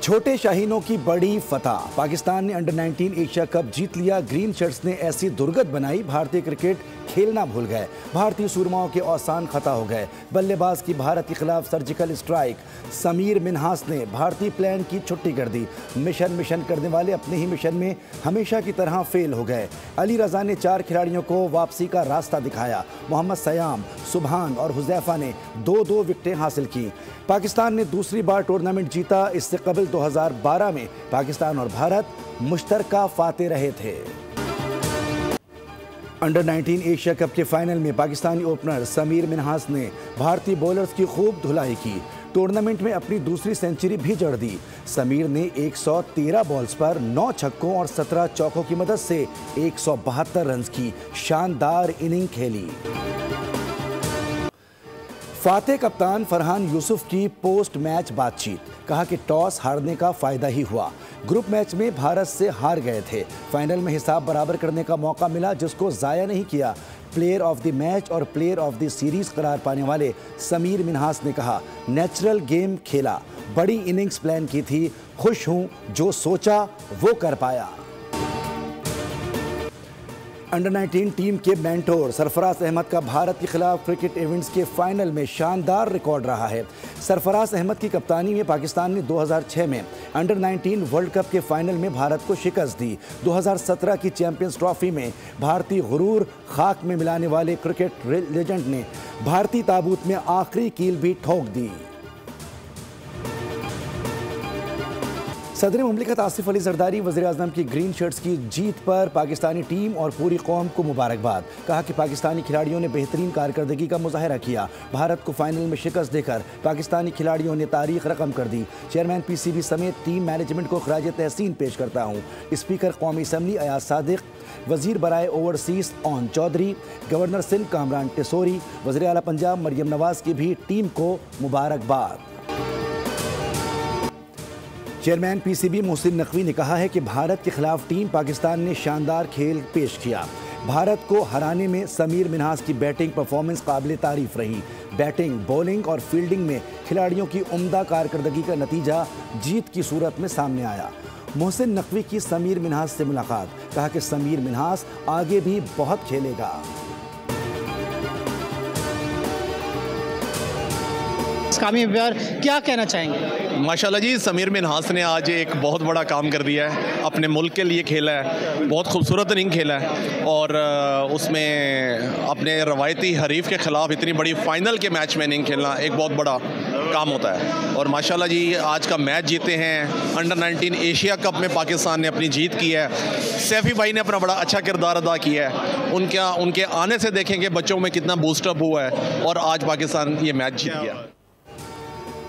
छोटे शाहीनों की बड़ी फतह। पाकिस्तान ने अंडर 19 एशिया कप जीत लिया। ग्रीन शर्ट्स ने ऐसी दुर्गत बनाई, भारतीय क्रिकेट खेलना भूल गए। भारतीय सूरमाओं के औसान खता हो गए। बल्लेबाज की भारत के खिलाफ सर्जिकल स्ट्राइक। समीर मिन्हास ने भारतीय प्लान की छुट्टी कर दी। मिशन करने वाले अपने ही मिशन में हमेशा की तरह फेल हो गए। अली रजा ने 4 खिलाड़ियों को वापसी का रास्ता दिखाया। मोहम्मद सयाम, सुबहान और हुजैफा ने 2-2 विकेटें हासिल की। पाकिस्तान ने दूसरी बार टूर्नामेंट जीता। इससे कबल 2012 में पाकिस्तान और भारत मुश्तरका फाते रहे थे। अंडर 19 एशिया कप के फाइनल में पाकिस्तानी ओपनर समीर मिन्हास ने भारतीय बॉलर्स की खूब धुलाई की। टूर्नामेंट में अपनी दूसरी सेंचुरी भी जड़ दी। समीर ने 113 बॉल्स पर 9 छक्कों और 17 चौकों की मदद से 172 रन की शानदार इनिंग खेली। फातेह कप्तान फरहान यूसुफ की पोस्ट मैच बातचीत। कहा कि टॉस हारने का फायदा ही हुआ। ग्रुप मैच में भारत से हार गए थे। फाइनल में हिसाब बराबर करने का मौका मिला, जिसको ज़ाया नहीं किया। प्लेयर ऑफ द मैच और प्लेयर ऑफ द सीरीज करार पाने वाले समीर मिन्हास ने कहा, नेचुरल गेम खेला, बड़ी इनिंग्स प्लान की थी, खुश हूं, जो सोचा वो कर पाया। अंडर 19 टीम के मेंटोर सरफराज अहमद का भारत के खिलाफ क्रिकेट इवेंट्स के फाइनल में शानदार रिकॉर्ड रहा है। सरफराज अहमद की कप्तानी में पाकिस्तान ने 2006 में अंडर 19 वर्ल्ड कप के फाइनल में भारत को शिकस्त दी। 2017 की चैंपियंस ट्रॉफी में भारतीय गुरूर खाक में मिलाने वाले क्रिकेट लेजेंड ने भारतीय ताबूत में आखिरी कील भी ठोक दी। सदर मुमलिकत आसिफ अली जरदारी वज़ीर आज़म की ग्रीन शर्ट्स की जीत पर पाकिस्तानी टीम और पूरी कौम को मुबारकबाद। कहा कि पाकिस्तानी खिलाड़ियों ने बेहतरीन कारकर्दगी का मुजाहरा किया। भारत को फाइनल में शिकस्त देकर पाकिस्तानी खिलाड़ियों ने तारीख रकम कर दी। चेयरमैन पीसीबी समेत टीम मैनेजमेंट को खराज तहसीन पेश करता हूँ। स्पीकर कौमी असम्बली अयाज सादिक, वज़ीर बराए ओवरसीज़ ओन चौधरी, गवर्नर सिंध कामरान टिसोरी, वज़ीर आला पंजाब मरियम नवाज की भी टीम को मुबारकबाद। चेयरमैन पीसीबी मोहसिन नकवी ने कहा है कि भारत के खिलाफ टीम पाकिस्तान ने शानदार खेल पेश किया। भारत को हराने में समीर मिन्हास की बैटिंग परफॉर्मेंस काबिल तारीफ रही। बैटिंग, बॉलिंग और फील्डिंग में खिलाड़ियों की उम्दा कारकर्दगी का नतीजा जीत की सूरत में सामने आया। मोहसिन नकवी की समीर मिन्हास से मुलाकात। कहा कि समीर मिन्हास आगे भी बहुत खेलेगा। क्या कहना चाहेंगे? माशाल्लाह जी, समीर मिन्हास ने आज एक बहुत बड़ा काम कर दिया है। अपने मुल्क के लिए खेला है, बहुत खूबसूरत इनिंग खेला है और उसमें अपने रवायती हरीफ के ख़िलाफ़ इतनी बड़ी फ़ाइनल के मैच में इनिंग खेलना एक बहुत बड़ा काम होता है। और माशाल्लाह जी, आज का मैच जीते हैं। अंडर 19 एशिया कप में पाकिस्तान ने अपनी जीत की है। सैफ़ी भाई ने अपना बड़ा अच्छा किरदार अदा किया है। उनके आने से देखेंगे बच्चों में कितना बूस्टअप हुआ है और आज पाकिस्तान ये मैच जीत गया।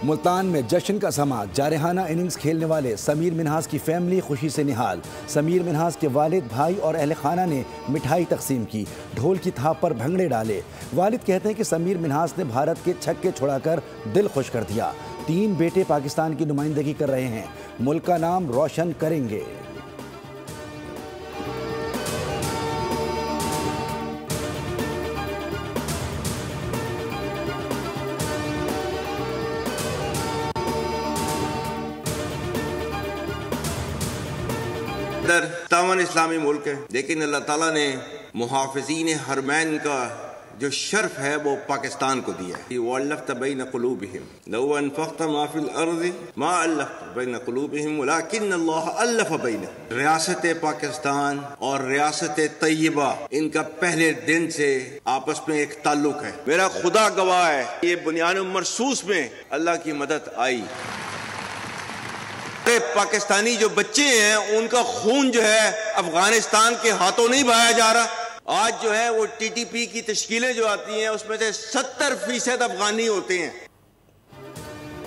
मुल्तान में जश्न का समा। जारहाना इनिंग्स खेलने वाले समीर मिन्हास की फैमिली खुशी से निहाल। समीर मिन्हास के वालिद, भाई और अहल खाना ने मिठाई तकसीम की, ढोल की थाप पर भंगड़े डाले। वालिद कहते हैं कि समीर मिन्हास ने भारत के छक्के छुड़ाकर दिल खुश कर दिया। 3 बेटे पाकिस्तान की नुमाइंदगी कर रहे हैं, मुल्क का नाम रोशन करेंगे। तावन इस्लामी मुल्क है, लेकिन अल्लाह ताला ने मुहाफ़िज़ीन हरमैन का जो शर्फ है वो पाकिस्तान को दिया है। वअल्लफ़्त बैन क़ुलूबिहिम लौ अनफ़क़्त मा फ़िल अर्ज़ि मा अल्लफ़्त बैन क़ुलूबिहिम वलाकिन्नल्लाह अल्लफ़ बैनहुम। रियासत पाकिस्तान और रियासत तैयबा, इनका पहले दिन से आपस में एक ताल्लुक़ है। मेरा खुदा गवाह है, ये बुनियान मरसूस में अल्लाह की मदद आई। पाकिस्तानी जो बच्चे हैं उनका खून जो है अफगानिस्तान के हाथों नहीं बहाया जा रहा। आज जो है वो टीटीपी की तश्कीलें जो आती हैं उसमें से 70% अफगानी होते हैं।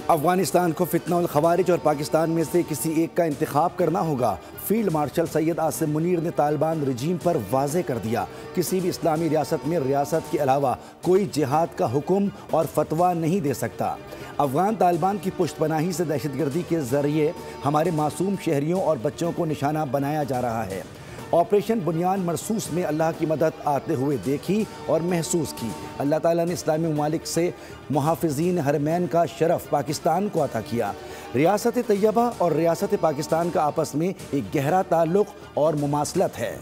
अफगानिस्तान को फितना उल खवारिज और पाकिस्तान में से किसी एक का इंतखाब करना होगा। फील्ड मार्शल सैयद आसिम मुनीर ने तालिबान रजीम पर वाज़े कर दिया, किसी भी इस्लामी रियासत में रियासत के अलावा कोई जिहाद का हुक्म और फतवा नहीं दे सकता। अफगान तालिबान की पुष्टपनाही से दहशतगर्दी के जरिए हमारे मासूम शहरियों और बच्चों को निशाना बनाया जा रहा है ऑपरेशन बुनियान मरसूस में अल्लाह की मदद आते हुए देखी और महसूस की। अल्लाह ताला ने इस्लामी ममालिक से मुहाफ़िज़ीन हरमैन का शरफ़ पाकिस्तान को अता किया। रियासत तैयबा और रियासत पाकिस्तान का आपस में एक गहरा ताल्लुक़ और मुमासलत है।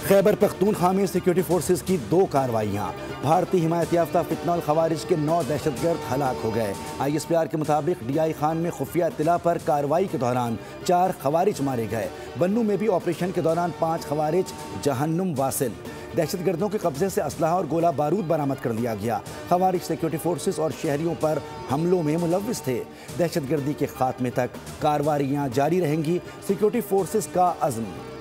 खैबर पख्तूनख्वा में सिक्योरिटी फोर्सेस की 2 कार्रवाइयाँ। भारतीय हिमायत याफ्ता फितनल खवारिज के 9 दहशतगर्द हलाक हो गए। ISPR के मुताबिक DI खान में खुफिया इत्तला पर कार्रवाई के दौरान 4 खवारिज मारे गए। बन्नू में भी ऑपरेशन के दौरान 5 खवारिज जहन्नुम वासिल। दहशतगर्दों के कब्जे से असलहा और गोला बारूद बरामद कर लिया गया। खवारिज सिक्योरिटी फोर्सेस और शहरियों पर हमलों में मुलव्विस थे। दहशतगर्दी के खात्मे तक कार्रवाइयाँ जारी रहेंगी, सिक्योरिटी फोर्सेस का अज़्म।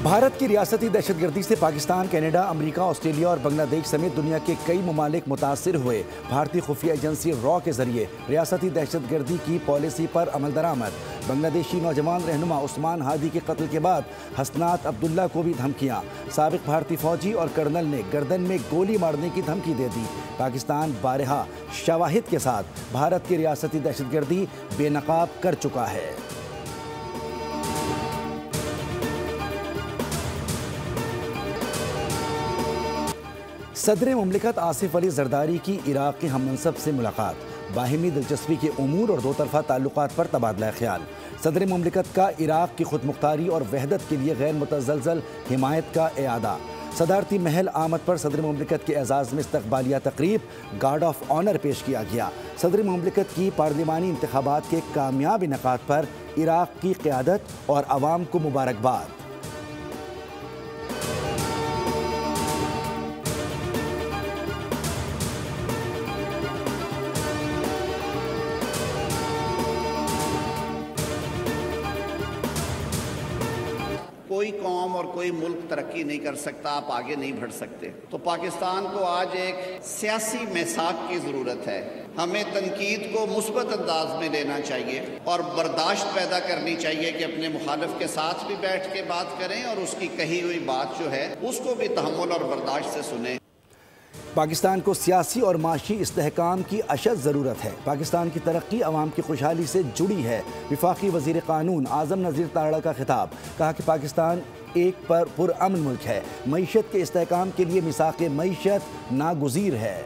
भारत की रियासती दहशतगर्दी से पाकिस्तान, कनाडा, अमेरिका, ऑस्ट्रेलिया और बांग्लादेश समेत दुनिया के कई ममालिक मुतासिर हुए। भारतीय खुफिया एजेंसी रॉ के जरिए रियासती दहशतगर्दी की पॉलिसी पर अमल दरामद। बांग्लादेशी नौजवान रहनुमा उस्मान हादी के कत्ल के बाद हसनात अब्दुल्ला को भी धमकियाँ। साबिक भारतीय फौजी और कर्नल ने गर्दन में गोली मारने की धमकी दे दी। पाकिस्तान बारहा शवाहिद के साथ भारत की रियासती दहशतगर्दी बेनकाब कर चुका है। सदर मुमलिकत आसिफ अली जरदारी की इराक के हममनसब से मुलाकात। बाहिमी दिलचस्पी के उमूर और 2 तरफ़ा ताल्लुकात पर तबादला ख्याल। सदर मुमलिकत का इराक की खुद मुख्तारी और वहदत के लिए गैर मुतज़लज़ल हिमायत का एआदा। सदारती महल आमद पर सदर मुमलिकत के एजाज़ में इस्तक़बालिया तक़रीब, गार्ड ऑफ ऑनर पेश किया गया। सदर मुमलिकत की पार्लिमानी इंतख़ाबात के कामयाब इनेकाद पर इराक की क़यादत और अवाम को मुबारकबाद। कोई कौम और कोई मुल्क तरक्की नहीं कर सकता, आप आगे नहीं बढ़ सकते। तो पाकिस्तान को आज एक सियासी मिसाक की ज़रूरत है। हमें तनकीद को मुस्बत अंदाज में लेना चाहिए और बर्दाश्त पैदा करनी चाहिए कि अपने मुखालिफ के साथ भी बैठ के बात करें और उसकी कही हुई बात जो है उसको भी तहम्मुल और बर्दाश्त से सुने। पाकिस्तान को सियासी और माशी इस्तेहकाम की अशद ज़रूरत है। पाकिस्तान की तरक्की अवाम की खुशहाली से जुड़ी है। वफाकी वज़ीर क़ानून आज़म नज़ीर ताड़ा का खिताब। कहा कि पाकिस्तान एक पुरअमन मुल्क है। मईशत के इस्तेहकाम के लिए मिसाक़ मईशत नागुज़ीर है।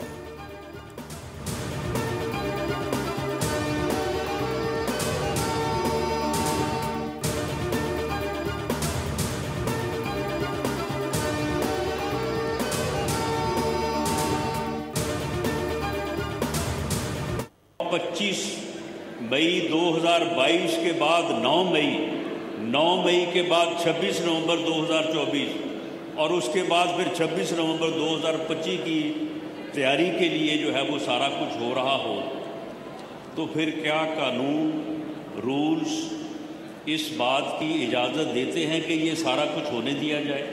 मई 2022 के बाद 9 मई के बाद 26 नवंबर 2024 और उसके बाद फिर 26 नवंबर 2025 की तैयारी के लिए जो है वो सारा कुछ हो रहा हो, तो फिर क्या कानून रूल्स इस बात की इजाज़त देते हैं कि ये सारा कुछ होने दिया जाए?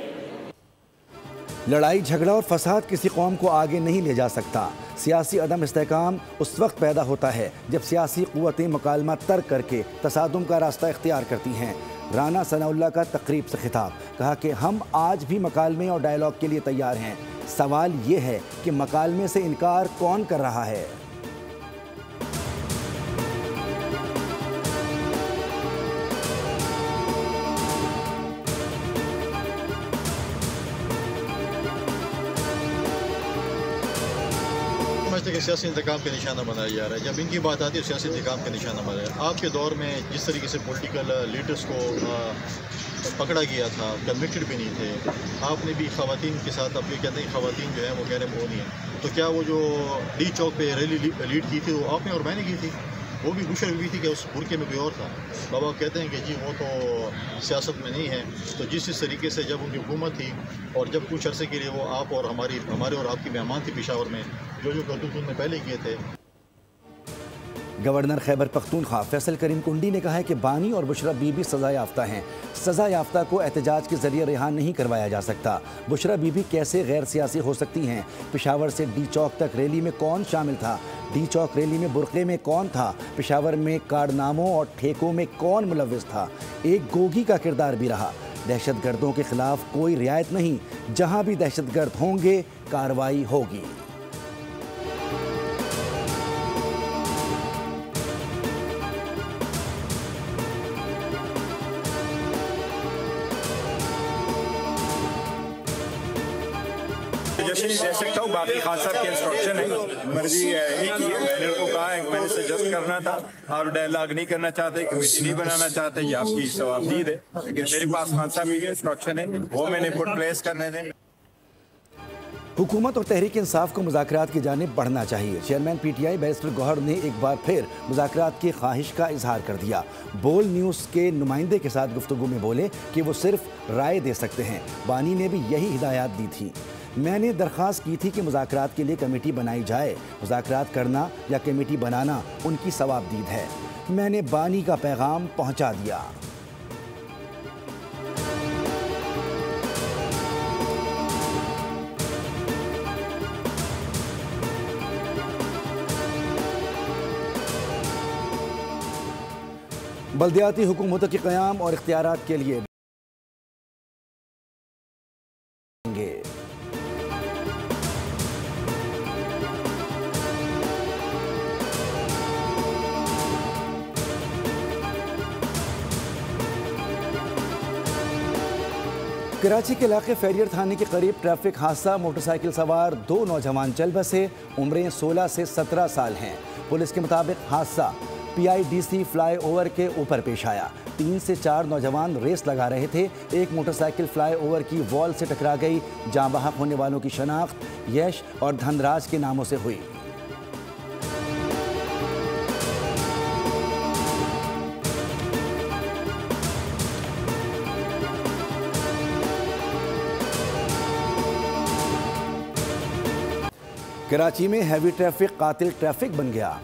लड़ाई झगड़ा और फसाद किसी कौम को आगे नहीं ले जा सकता। सियासी अदम इस्तेहकाम उस वक्त पैदा होता है जब सियासी क़ुव्वतें मुकालमा तर्क करके तसादुम का रास्ता इख्तियार करती हैं। राना सनाउल्लाह का तकरीब से खिताब। कहा कि हम आज भी मकालमे और डायलॉग के लिए तैयार हैं। सवाल ये है कि मकालमे से इनकार कौन कर रहा है। कि सियासी इंतकाम का निशाना बनाया जा रहा है। जब इनकी बात आती है सियासी इंतकाम का निशाना बनाया। आपके दौर में जिस तरीके से पॉलिटिकल लीडर्स को पकड़ा गया था, कन्विक्टेड भी नहीं थे, आपने भी ख़वातीन के साथ, आप ये कहते हैं ख़वातीन जो है वो कह रहे हैं वो नहीं है, तो क्या वो जो डी चौक पे रैली लीड की थी वो आपने और मैंने की थी? वो भी गुशर हुई थी कि उस बुरके में कोई और था। बाबा कहते हैं कि जी वो तो सियासत में नहीं है। तो जिस तरीके से जब उनकी हुकूमत थी और जब कुछ अरसे के लिए वो आप और हमारे और आपकी मेहमान थी पेशावर में, जो करतूत उन्होंने पहले किए थे। गवर्नर खैबर पख्तूनख्वा फैसल करीम कुंडी ने कहा है कि बानी और बुशरा बीबी सज़ा याफ्ता हैं। सज़ा याफ्ता को एहतजाज के जरिए रिहा नहीं करवाया जा सकता। बुशरा बीबी कैसे गैर सियासी हो सकती हैं? पेशावर से डी चौक तक रैली में कौन शामिल था? डी चौक रैली में बुरक़े में कौन था? पेशावर में कारनामों और ठेकों में कौन मुलव्विस था? एक गोगी का किरदार भी रहा। दहशतगर्दों के खिलाफ कोई रियायत नहीं, जहां भी दहशतगर्द होंगे कार्रवाई होगी। जैसे नहीं दे सकता हूँ, बाकी खान साहब की इंस्ट्रक्शन है, मर्जी एक ही है। मैंने उनको कहा है कि मैंने सजेस्ट करना था, आप डायलॉग नहीं करना चाहते, कमेटी नहीं बनाना चाहते, ये आपकी सवाबदीद है। लेकिन मेरे पास खान साहब की इंस्ट्रक्शन है, वो मैंने पुट प्लेस करने दें। हुकूमत और तहरीक इंसाफ को मुज़ाकरात की जानिब बढ़ना चाहिए। चेयरमैन PTI बैरिस्टर गौहर ने एक बार फिर मुज़ाकरात की ख्वाहिश का इजहार कर दिया। बोल न्यूज़ के नुमाइंदे के साथ गुफ्तगू में बोले कि वो सिर्फ राय दे सकते हैं। बानी ने भी यही हिदायत दी थी। मैंने दरख्वास्त की थी कि मुज़ाकरात के लिए कमेटी बनाई जाए। मुज़ाकरात करना या कमेटी बनाना उनकी सवाबदीद है। मैंने बानी का पैगाम पहुँचा दिया। बल्दियाती हुकूमतों के क़याम और इख्तियारात के लिए कराची के इलाके फेरियर थाने के करीब ट्रैफिक हादसा। मोटरसाइकिल सवार 2 नौजवान चल बसे। उम्रें 16 से 17 साल हैं। पुलिस के मुताबिक हादसा PIDC फ्लाईओवर के ऊपर पेश आया। 3 से 4 नौजवान रेस लगा रहे थे। एक मोटरसाइकिल फ्लाईओवर की वॉल से टकरा गई। जाँ बहक होने वालों की शनाख्त यश और धनराज के नामों से हुई। कराची में हैवी ट्रैफिक कातिल ट्रैफिक बन गया।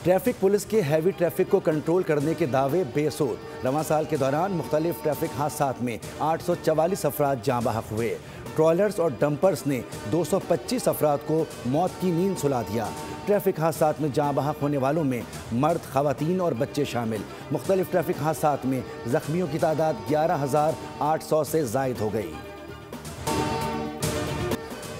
ट्रैफिक पुलिस के हैवी ट्रैफिक को कंट्रोल करने के दावे बेसूद। रवां साल के दौरान मुख्तलिफ ट्रैफिक हादसात में 844 अफराद जाँ बहक हुए। ट्रॉलर्स और डंपर्स ने 225 अफराद को मौत की नींद सुला दिया। ट्रैफिक हादसात में जाँ बहक होने वालों में मर्द, ख़वातीन और बच्चे शामिल। मुख्तलिफ ट्रैफिक हादसात में ज़ख्मियों की तादाद 11,800 से ज़ायद हो गई।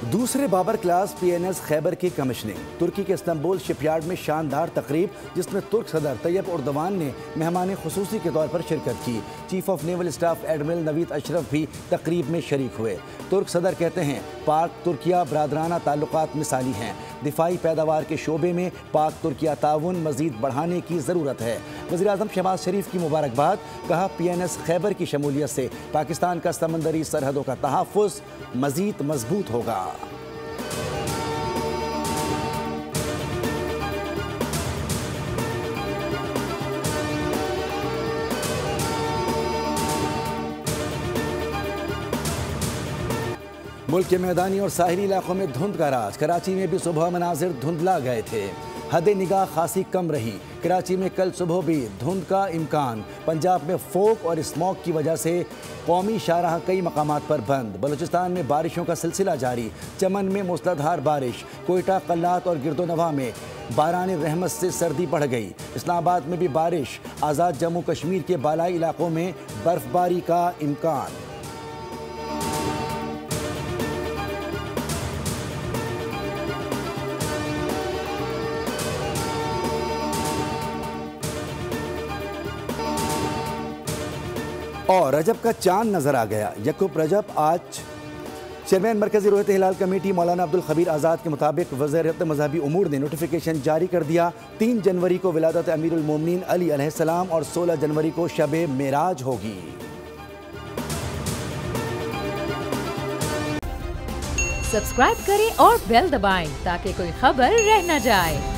दूसरे बाबर क्लास PNS खैबर की कमिश्निंग। तुर्की के इस्तांबुल शिपयार्ड में शानदार तकरीब, जिसमें तुर्क सदर तैयब उर्दवान ने मेहमान खुसूसी के तौर पर शिरकत की। Chief of naval staff admiral Naveed Ashraf भी तकरीब में शरीक हुए। तुर्क सदर कहते हैं पाक तुर्किया बरादराना ताल्लुकात मिसाली हैं। दिफाई पैदावार के शोबे में पाक तुर्किया ताउन मजीद बढ़ाने की ज़रूरत है। वज़ीर आज़म शहबाज शरीफ की मुबारकबाद। कहा PNS खैबर की शमूलियत से पाकिस्तान का समंदरी सरहदों का तहफ़्फ़ुज़ मज़ीद मजबूत होगा। मुल्क के मैदानी और साहिली इलाकों में धुंध का राज। कराची में भी सुबह मनाजिर धुंधला गए थे। हद निगाह खासी कम रही। कराची में कल सुबह भी धुंध का इम्कान। पंजाब में फोग और स्मॉग की वजह से कौमी शाहराह कई मकामात पर बंद। बलूचिस्तान में बारिशों का सिलसिला जारी। चमन में मूसलाधार बारिश। कोयटा, कल्लात और गिरदोनवा में बारान रहमत से सर्दी बढ़ गई। इस्लामाबाद में भी बारिश। आज़ाद जम्मू कश्मीर के बालाई इलाकों में बर्फबारी का इम्कान। और रजब का चांद नजर आ गया। यकूब रजब आज। चेयरमैन मरकजी रोयत हिलाल कमेटी मौलाना अब्दुल खबीर आज़ाद के मुताबिक वज़ीरत मज़हबी उमूर ने नोटिफिकेशन जारी कर दिया। 3 जनवरी को विलादत अमीरुल मोमिनीन अली अलैहिस्सलाम और 16 जनवरी को शब मेराज होगी। सब्सक्राइब करें और बेल दबाएं ताकि कोई खबर रह न जाए।